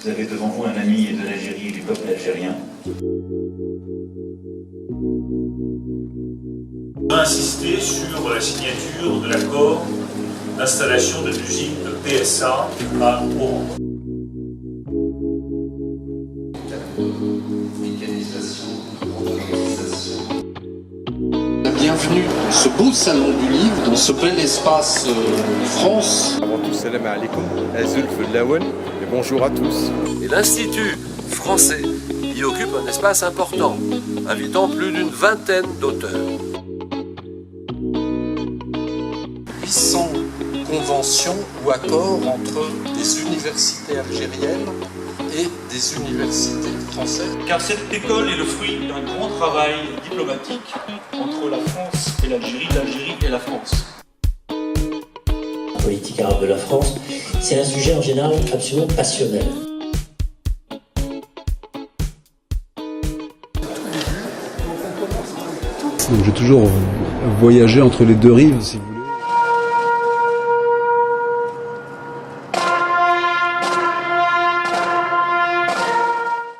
Vous avez devant vous un ami de l'Algérie et du peuple algérien. On va insister sur la signature de l'accord d'installation de l'usine de PSA à Oran. Bienvenue dans ce beau salon du livre, dans ce bel espace France. Avant tout, salam alaikum, Azulf Lawan, et bonjour à tous. Et l'Institut français y occupe un espace important, invitant plus d'une vingtaine d'auteurs. 800 conventions ou accords entre des universités algériennes et des universités françaises. Car cette école est le fruit d'un grand travail diplomatique entre la France et l'Algérie et la France. La politique arabe de la France, c'est un sujet en général absolument passionnel. Donc j'ai toujours voyagé entre les deux rives, si vous voulez.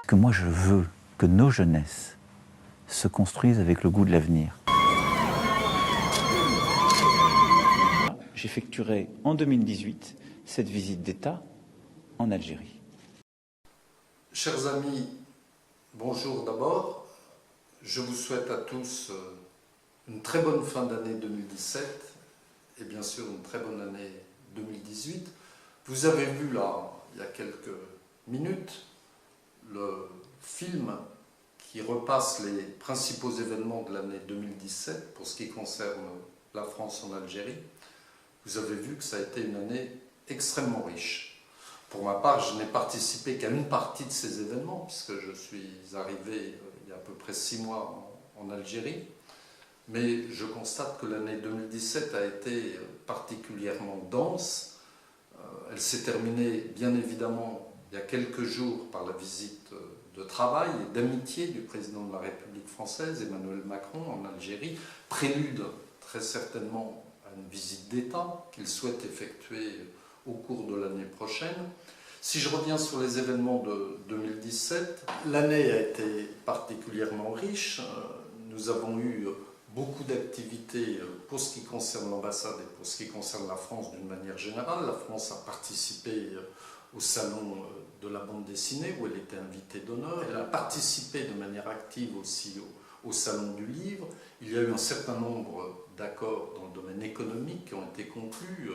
Que moi je veux que nos jeunesses se construisent avec le goût de l'avenir. J'effectuerai en 2018 cette visite d'État en Algérie. Chers amis, bonjour d'abord. Je vous souhaite à tous une très bonne fin d'année 2017 et bien sûr une très bonne année 2018. Vous avez vu là, il y a quelques minutes, le film qui repasse les principaux événements de l'année 2017 pour ce qui concerne la France en Algérie. Vous avez vu que ça a été une année extrêmement riche. Pour ma part, je n'ai participé qu'à une partie de ces événements, puisque je suis arrivé il y a à peu près 6 mois en Algérie. Mais je constate que l'année 2017 a été particulièrement dense. Elle s'est terminée, bien évidemment, il y a quelques jours par la visite de travail et d'amitié du président de la République française, Emmanuel Macron, en Algérie, prélude très certainement à une visite d'État qu'il souhaite effectuer au cours de l'année prochaine. Si je reviens sur les événements de 2017, l'année a été particulièrement riche. Nous avons eu beaucoup d'activités pour ce qui concerne l'ambassade et pour ce qui concerne la France d'une manière générale. La France a participé au salon de la bande dessinée où elle était invitée d'honneur. Elle a participé de manière active aussi au salon du livre. Il y a eu un certain nombre d'accords dans le domaine économique qui ont été conclus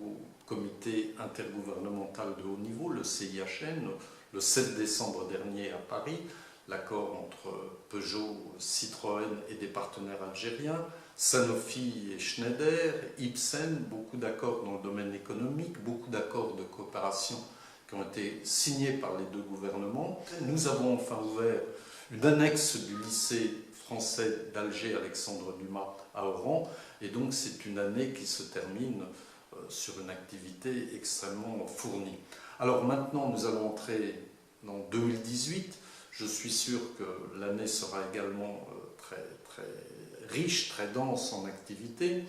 au comité intergouvernemental de haut niveau, le CIHN, le 7 décembre dernier à Paris, l'accord entre Peugeot, Citroën et des partenaires algériens, Sanofi et Schneider, Ipsen, beaucoup d'accords dans le domaine économique, beaucoup d'accords de coopération qui ont été signés par les deux gouvernements. Nous avons enfin ouvert une annexe du lycée français d'Alger, Alexandre Dumas, à Oran, et donc c'est une année qui se termine sur une activité extrêmement fournie. Alors maintenant, nous allons entrer dans 2018. Je suis sûr que l'année sera également très riche, très dense en activités.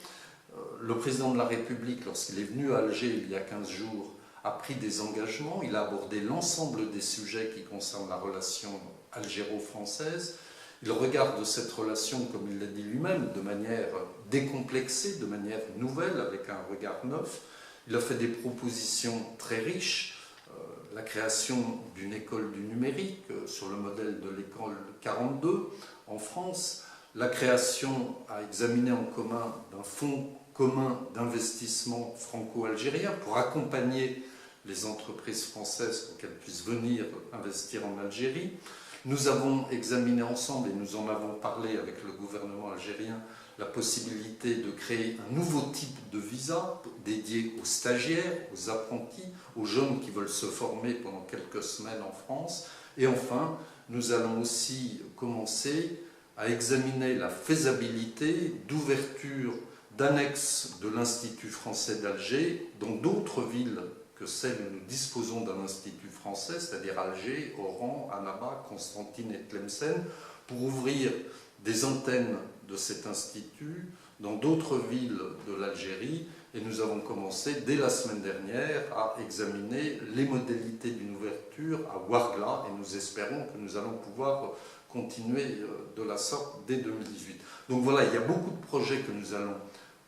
Le président de la République, lorsqu'il est venu à Alger il y a 15 jours, a pris des engagements. Il a abordé l'ensemble des sujets qui concernent la relation algéro-française. Il regarde cette relation, comme il l'a dit lui-même, de manière décomplexée, de manière nouvelle, avec un regard neuf. Il a fait des propositions très riches. La création d'une école du numérique sur le modèle de l'école 42 en France, la création à examiner en commun d'un fonds commun d'investissement franco-algérien pour accompagner les entreprises françaises pour qu'elles puissent venir investir en Algérie. Nous avons examiné ensemble, et nous en avons parlé avec le gouvernement algérien, la possibilité de créer un nouveau type de visa dédié aux stagiaires, aux apprentis, aux jeunes qui veulent se former pendant quelques semaines en France. Et enfin, nous allons aussi commencer à examiner la faisabilité d'ouverture d'annexes de l'Institut français d'Alger dans d'autres villes que celles où nous disposons d'un institut français, c'est-à-dire Alger, Oran, Annaba, Constantine et Tlemcen, pour ouvrir des antennes de cet institut dans d'autres villes de l'Algérie. Et nous avons commencé dès la semaine dernière à examiner les modalités d'une ouverture ouverture à Ouargla, et nous espérons que nous allons pouvoir continuer de la sorte dès 2018. Donc voilà, il y a beaucoup de projets que nous allons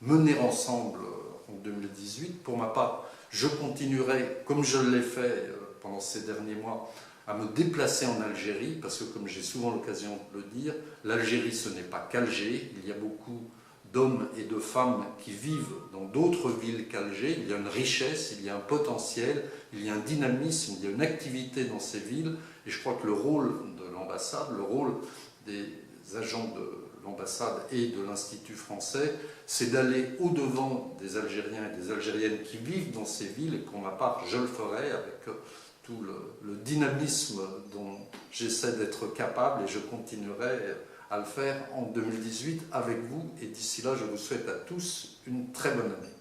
mener ensemble en 2018. Pour ma part, je continuerai, comme je l'ai fait pendant ces derniers mois, à me déplacer en Algérie, parce que comme j'ai souvent l'occasion de le dire, l'Algérie ce n'est pas qu'Alger, il y a beaucoup d'hommes et de femmes qui vivent dans d'autres villes qu'Alger, il y a une richesse, il y a un potentiel, il y a un dynamisme, il y a une activité dans ces villes, et je crois que le rôle de l'ambassade, le rôle des agents de l'ambassade et de l'Institut français, c'est d'aller au-devant des Algériens et des Algériennes qui vivent dans ces villes, et pour ma part, je le ferai avec tout le dynamisme dont j'essaie d'être capable, et je continuerai à le faire en 2018 avec vous, et d'ici là, je vous souhaite à tous une très bonne année.